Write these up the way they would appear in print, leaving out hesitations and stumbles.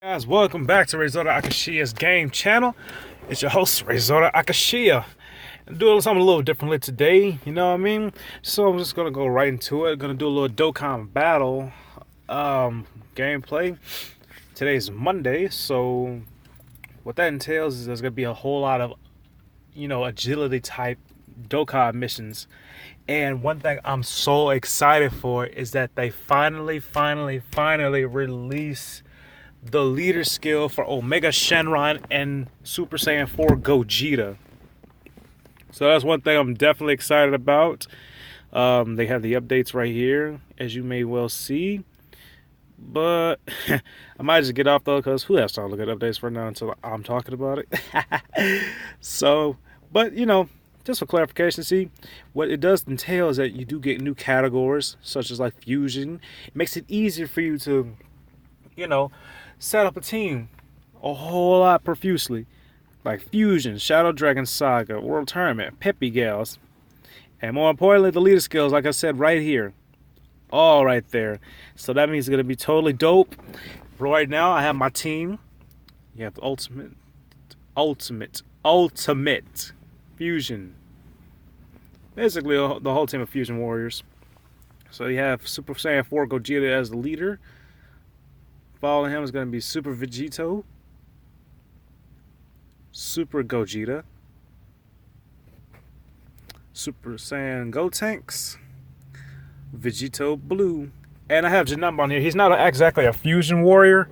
Guys, welcome back to Risotto Akashia's game channel. It's your host, Risotto Akashia. I'm doing something a little differently today, you know what I mean? So I'm just gonna go right into it. Gonna do a little Dokkan battle gameplay. Today's Monday, so what that entails is there's gonna be a whole lot of, agility type Dokkan missions. And one thing I'm so excited for is that they finally release the leader skill for Omega Shenron and Super Saiyan 4 Gogeta. So that's one thing I'm definitely excited about. They have the updates right here, as you may well see. But I might just get off though, because who has time to look at updates right now until I'm talking about it? So, but just for clarification, see, what it does entail is that you do get new categories, such as like fusion. It makes it easier for you to, set up a team a whole lot profusely. Like Fusion, Shadow Dragon Saga, World Tournament, Peppy Gals. And more importantly, the leader skills, like I said, right here. All right there. So that means it's going to be totally dope. Right now, I have my team. You have the Ultimate Fusion. Basically, the whole team of Fusion Warriors. So you have Super Saiyan 4 Gogeta as the leader. Following him is going to be Super Vegito, Super Gogeta, Super Saiyan Gotenks, Vegito Blue, and I have Janemba on here. He's not exactly a fusion warrior,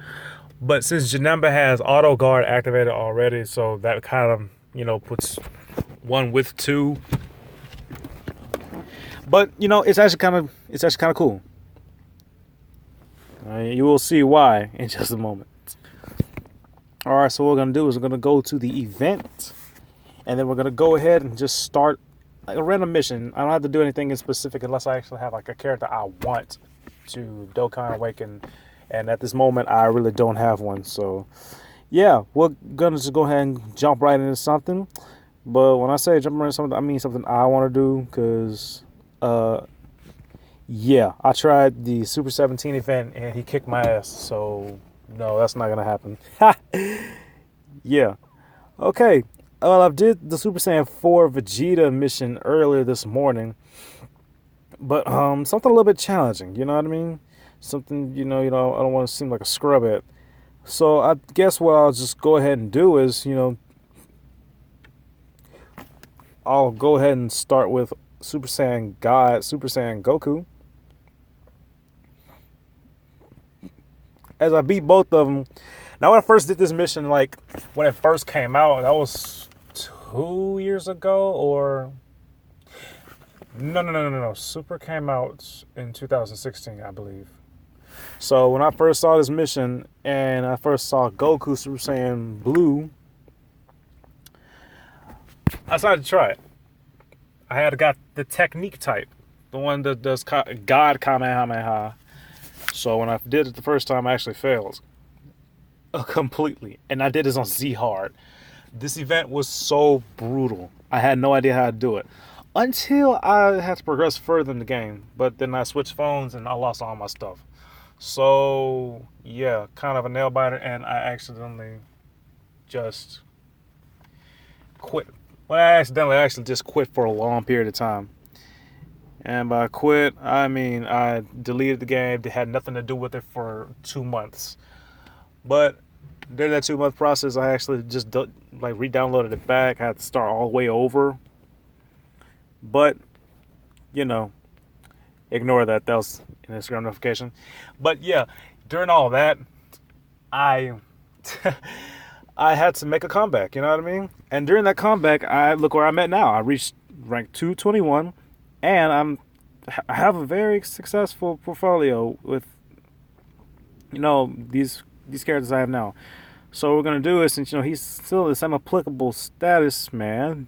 but since Janemba has auto guard activated already, so that kind of puts one with two. But it's actually kind of cool. You will see why in just a moment. Alright, so what we're going to do is we're going to go to the event. And then we're going to go ahead and just start like a random mission. I don't have to do anything in specific unless I actually have like a character I want to Dokkan Awaken. And at this moment, I really don't have one. So, yeah, we're going to just go ahead and jump right into something. But when I say jump right into something, I mean something I want to do because... yeah, I tried the Super 17 event and he kicked my ass, so no, that's not gonna happen. Yeah. Okay. Well, I did the Super Saiyan 4 Vegeta mission earlier this morning, but something a little bit challenging. You know what I mean? Something I don't want to seem like a scrub at. So I guess what I'll just go ahead and do is I'll go ahead and start with Super Saiyan God, Super Saiyan Goku. As I beat both of them. Now, when I first did this mission, like when it first came out, that was 2 years ago, or no. Super came out in 2016, I believe. So when I first saw this mission and I first saw Goku Super Saiyan Blue, I decided to try it. I had got the technique type, the one that does God Kamehameha. So when I did it the first time, I actually failed completely. And I did this on Z Hard. This event was so brutal. I had no idea how to do it until I had to progress further in the game. But then I switched phones and I lost all my stuff. So yeah, kind of a nail biter. And I accidentally just quit. Well, I actually just quit for a long period of time. And by quit, I mean I deleted the game. They had nothing to do with it for 2 months. But during that 2 month process, I actually just re-downloaded it back. I had to start all the way over. But, ignore that. That was an Instagram notification. But yeah, during all that, I had to make a comeback. You know what I mean? And during that comeback, look where I'm at now. I reached rank 221. And I have a very successful portfolio with, these characters I have now. So what we're going to do is, since, he's still the same applicable status, man,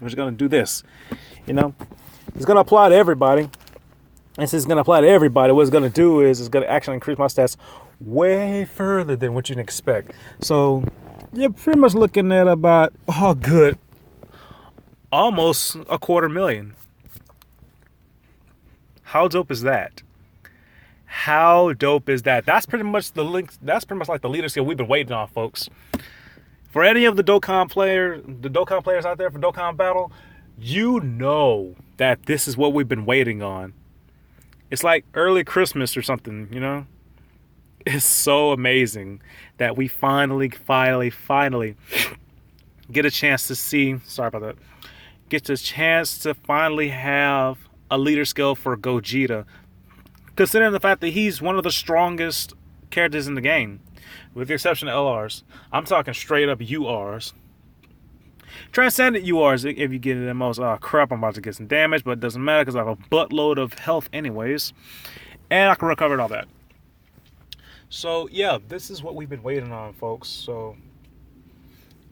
we're just going to do this. It's going to apply to everybody. And since it's going to apply to everybody, what it's going to do is it's going to actually increase my stats way further than what you can expect. So you're pretty much looking at about, almost 250,000. How dope is that? How dope is that? That's pretty much the link. That's pretty much like the leader skill we've been waiting on, folks. For any of the Dokkan players out there for Dokkan Battle, you know that this is what we've been waiting on. It's like early Christmas or something, you know? It's so amazing that we finally get a chance to see, sorry about that, get the chance to finally have a leader skill for Gogeta. Considering the fact that he's one of the strongest characters in the game, with the exception of LRs. I'm talking straight up URs. Transcendent URs, if you get it in most, oh crap, I'm about to get some damage, but it doesn't matter because I have a buttload of health anyways. And I can recover all that. So yeah, this is what we've been waiting on, folks. So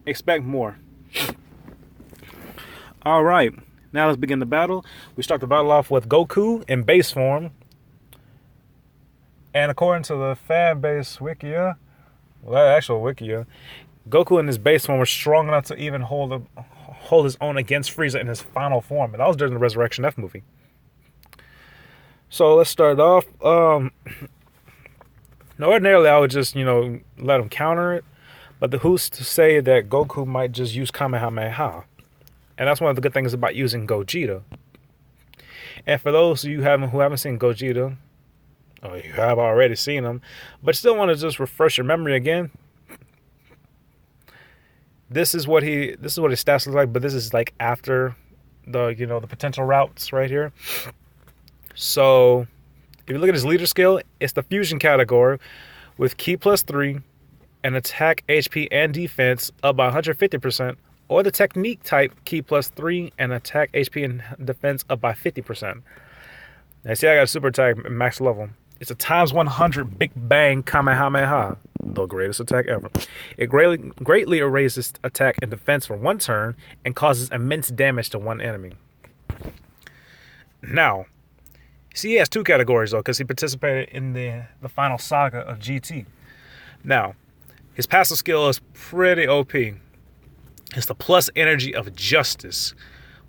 expect more. Alright, now let's begin the battle. We start the battle off with Goku in base form. And according to the fan base Wikia, well, that actual Wikia, Goku in his base form was strong enough to even hold his own against Frieza in his final form. And that was during the Resurrection F movie. So let's start off. Now, ordinarily, I would just, let him counter it. But who's to say that Goku might just use Kamehameha? And that's one of the good things about using Gogeta. And for those of you who haven't seen Gogeta, or you have already seen him, but still want to just refresh your memory again, this is what his stats look like, but this is like after the potential routes right here. So if you look at his leader skill, it's the fusion category with Ki +3 and attack, HP, and defense up by 150%, or the technique type Ki +3 and attack, HP, and defense up by 50%. Now see, I got a super attack max level. It's a ×100 Big Bang Kamehameha, the greatest attack ever. It greatly erases attack and defense for one turn and causes immense damage to one enemy. Now, see, he has two categories though, because he participated in the final saga of GT. Now, his passive skill is pretty OP. It's the plus energy of justice.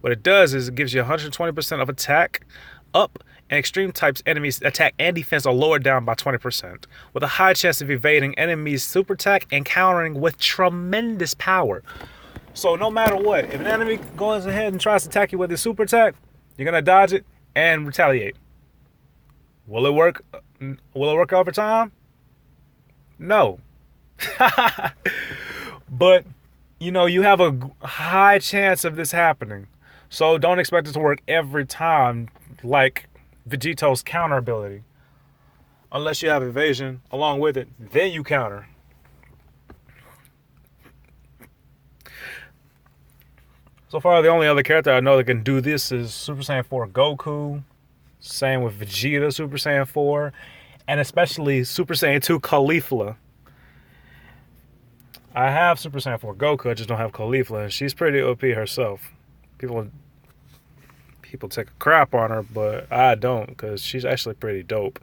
What it does is it gives you 120% of attack up, and extreme types enemies attack and defense are lowered down by 20%, with a high chance of evading enemies' super attack and countering with tremendous power. So no matter what, if an enemy goes ahead and tries to attack you with his super attack, you're gonna dodge it and retaliate. Will it work? Will it work over time? No. But you have a high chance of this happening. So don't expect it to work every time like Vegito's counter ability. Unless you have evasion along with it, then you counter. So far, the only other character I know that can do this is Super Saiyan 4 Goku. Same with Vegeta, Super Saiyan 4. And especially Super Saiyan 2 Caulifla. I have Super Saiyan 4 Goku, I just don't have Caulifla, and she's pretty OP herself. People take a crap on her, but I don't, because she's actually pretty dope.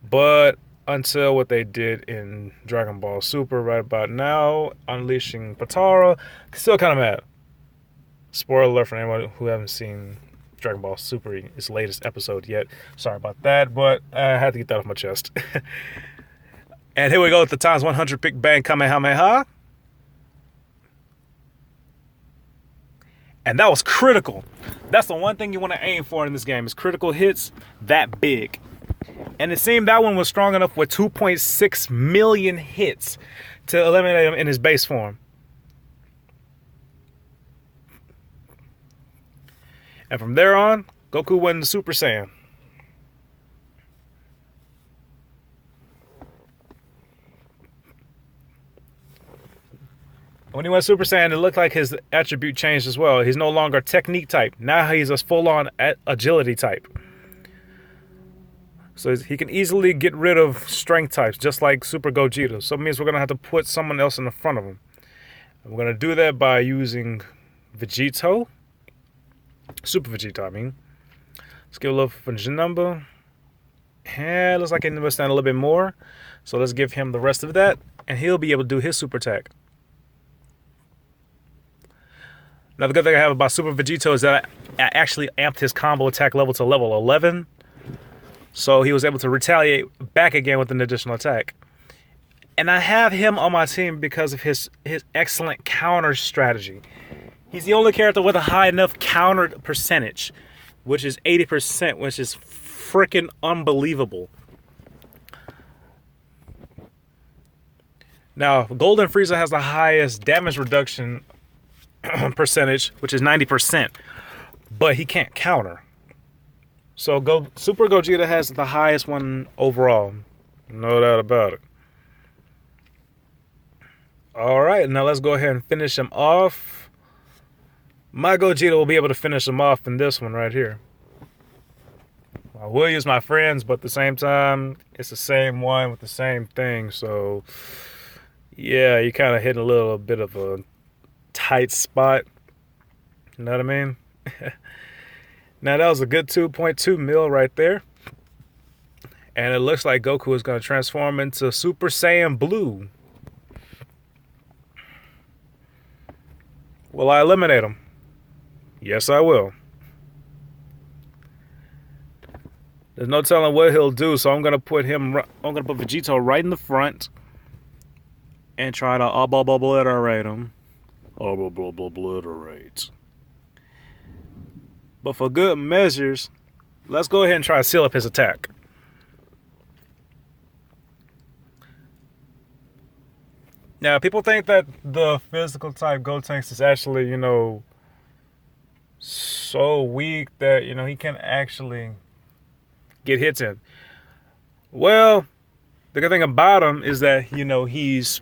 But until what they did in Dragon Ball Super right about now, unleashing Potara, still kind of mad. Spoiler alert for anyone who haven't seen Dragon Ball Super, its latest episode yet. Sorry about that, but I had to get that off my chest. And here we go with the ×100 Big Bang Kamehameha. And that was critical. That's the one thing you want to aim for in this game, is critical hits that big. And it seemed that one was strong enough with 2.6 million hits to eliminate him in his base form. And from there on, Goku went into Super Saiyan. When he went Super Saiyan, it looked like his attribute changed as well. He's no longer technique type. Now he's a full-on agility type. So he can easily get rid of strength types, just like Super Gogeta. So it means we're going to have to put someone else in the front of him. And we're going to do that by using Vegito. Super Vegeta, I mean. Let's give a little function number. And looks like he understands a little bit more. So let's give him the rest of that. And he'll be able to do his super attack. Now, the good thing I have about Super Vegito is that I actually amped his combo attack level to level 11. So he was able to retaliate back again with an additional attack. And I have him on my team because of his excellent counter strategy. He's the only character with a high enough counter percentage, which is 80%, which is freaking unbelievable. Now, Golden Frieza has the highest damage reduction percentage, which is 90%, but he can't counter. So Super Gogeta has the highest one overall. No doubt about it. Alright, now let's go ahead and finish him off. My Gogeta will be able to finish him off in this one right here. I will use my friends, but at the same time, it's the same one with the same thing. So, yeah, you kind of hit a little bit of a tight spot. You know what I mean? Now, that was a good 2.2 mil right there. And it looks like Goku is going to transform into Super Saiyan Blue. Will I eliminate him? Yes, I will. There's no telling what he'll do, so I'm gonna put Vegito right in the front and try to obliterate him. Obliterate. But for good measures, let's go ahead and try to seal up his attack. Now, people think that the physical type Gotenks is actually, so weak that, he can actually get hits in. Well, the good thing about him is that, he's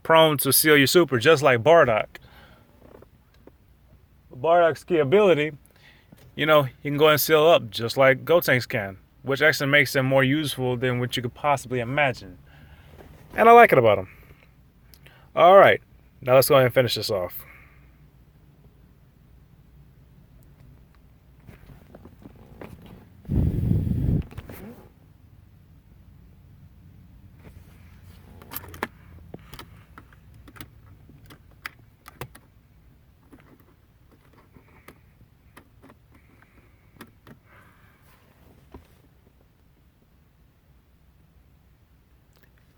prone to seal your super, just like Bardock. Bardock's key ability, he can go and seal up just like Gotenks can, which actually makes him more useful than what you could possibly imagine. And I like it about him. Alright, now let's go ahead and finish this off.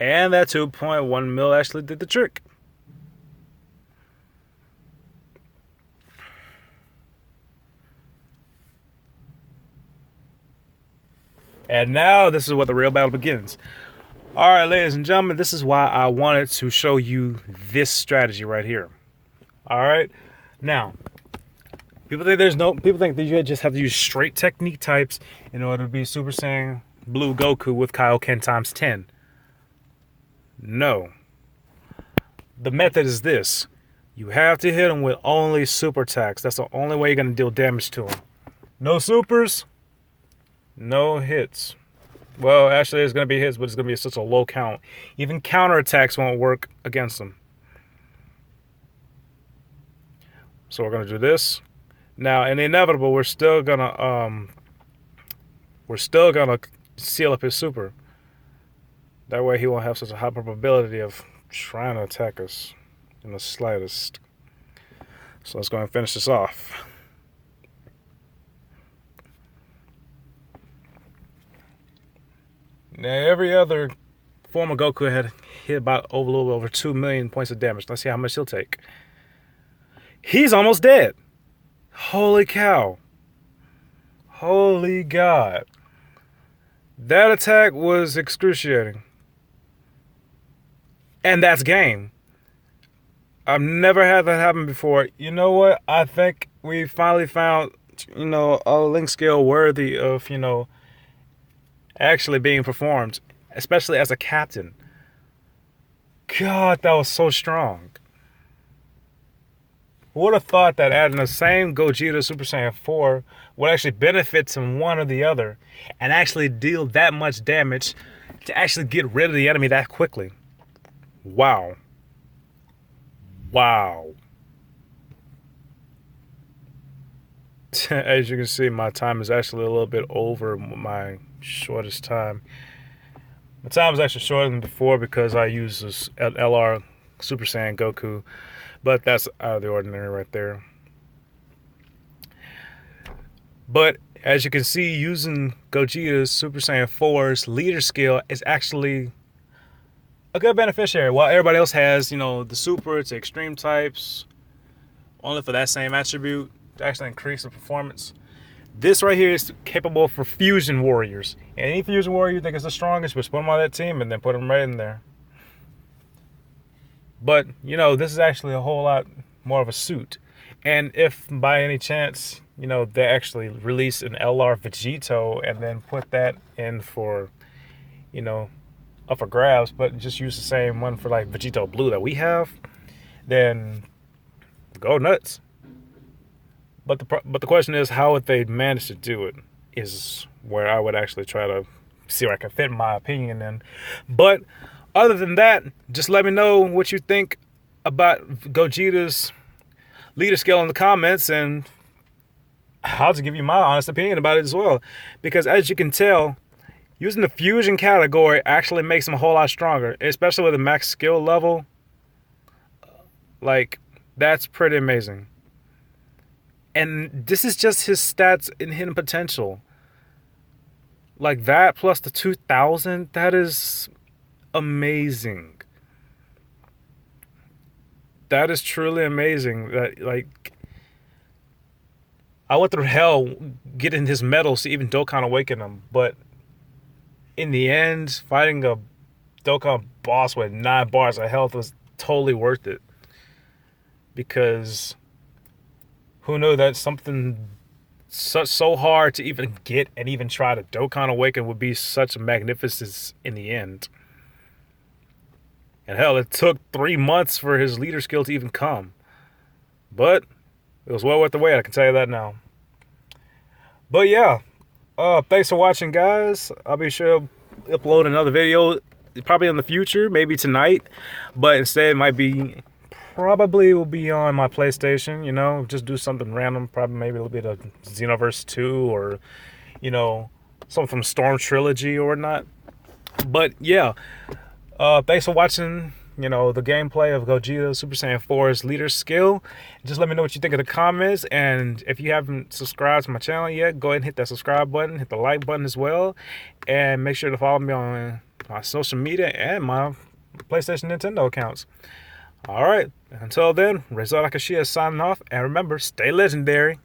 And that 2.1 mil actually did the trick. And now this is where the real battle begins. Alright, ladies and gentlemen, this is why I wanted to show you this strategy right here. Alright? Now, people think that you just have to use straight technique types in order to be Super Saiyan Blue Goku with Kaioken times 10. No. The method is this. You have to hit him with only super attacks. That's the only way you're going to deal damage to him. No supers, no hits. Well, actually, there's going to be hits, but it's going to be such a low count. Even counterattacks won't work against them. So we're going to do this. Now, in the inevitable, we're still going to seal up his super. That way he won't have such a high probability of trying to attack us in the slightest. So let's go and finish this off. Now, every other form of Goku had hit about a little over 2 million points of damage. Let's see how much he'll take. He's almost dead. Holy cow. Holy God. That attack was excruciating. And that's game. I've never had that happen before. You know what? I think we finally found, a link skill worthy of, actually being performed, especially as a captain. God, that was so strong. Who would have thought that adding the same Gogeta Super Saiyan 4 would actually benefit from one or the other and actually deal that much damage to actually get rid of the enemy that quickly? Wow. Wow. As you can see, my time is actually a little bit over my shortest time. My time is actually shorter than before because I use this LR Super Saiyan Goku, but that's out of the ordinary right there. But As you can see, using Gogeta's Super Saiyan 4's leader skill is actually a good beneficiary. While everybody else has, you know, the super to extreme types, only for that same attribute to actually increase the performance. This right here is capable for fusion warriors. And any fusion warrior you think is the strongest, just put them on that team and then put them right in there. But, you know, this is actually a whole lot more of a suit. And if by any chance, you know, they actually release an LR Vegito and then put that in for, you know, up for grabs, but just use the same one for like Vegito Blue that we have, then go nuts. But the question is, how would they manage to do it is where I would actually try to see where I can fit my opinion in. But other than that, just let me know what you think about Gogeta's leader skill in the comments, and I'll just give you my honest opinion about it as well. Because as you can tell, using the fusion category actually makes him a whole lot stronger, especially with a max skill level. Like, that's pretty amazing. And this is just his stats and hidden potential. Like that plus the 2000, that is amazing. That is truly amazing. That, like, I went through hell getting his medals to even Dokkan Awaken him, but in the end, fighting a Dokkan boss with 9 bars of health was totally worth it. Because who knew that something so hard to even get and even try to Dokkan Awaken would be such a magnificence in the end. And hell, it took 3 months for his leader skill to even come. But it was well worth the wait, I can tell you that now. But yeah, thanks for watching, guys. I'll be sure to upload another video probably in the future, maybe tonight. But instead, it might be... probably will be on my PlayStation, you know, just do something random, probably maybe a little bit of Xenoverse 2 or, you know, something from Storm Trilogy or whatnot. But yeah, thanks for watching, you know, the gameplay of Gogeta Super Saiyan 4's leader skill. Just let me know what you think in the comments, and if you haven't subscribed to my channel yet, go ahead and hit that subscribe button, hit the like button as well, and make sure to follow me on my social media and my PlayStation Nintendo accounts. Alright, until then, Rezard Akashia signing off, and remember, stay legendary.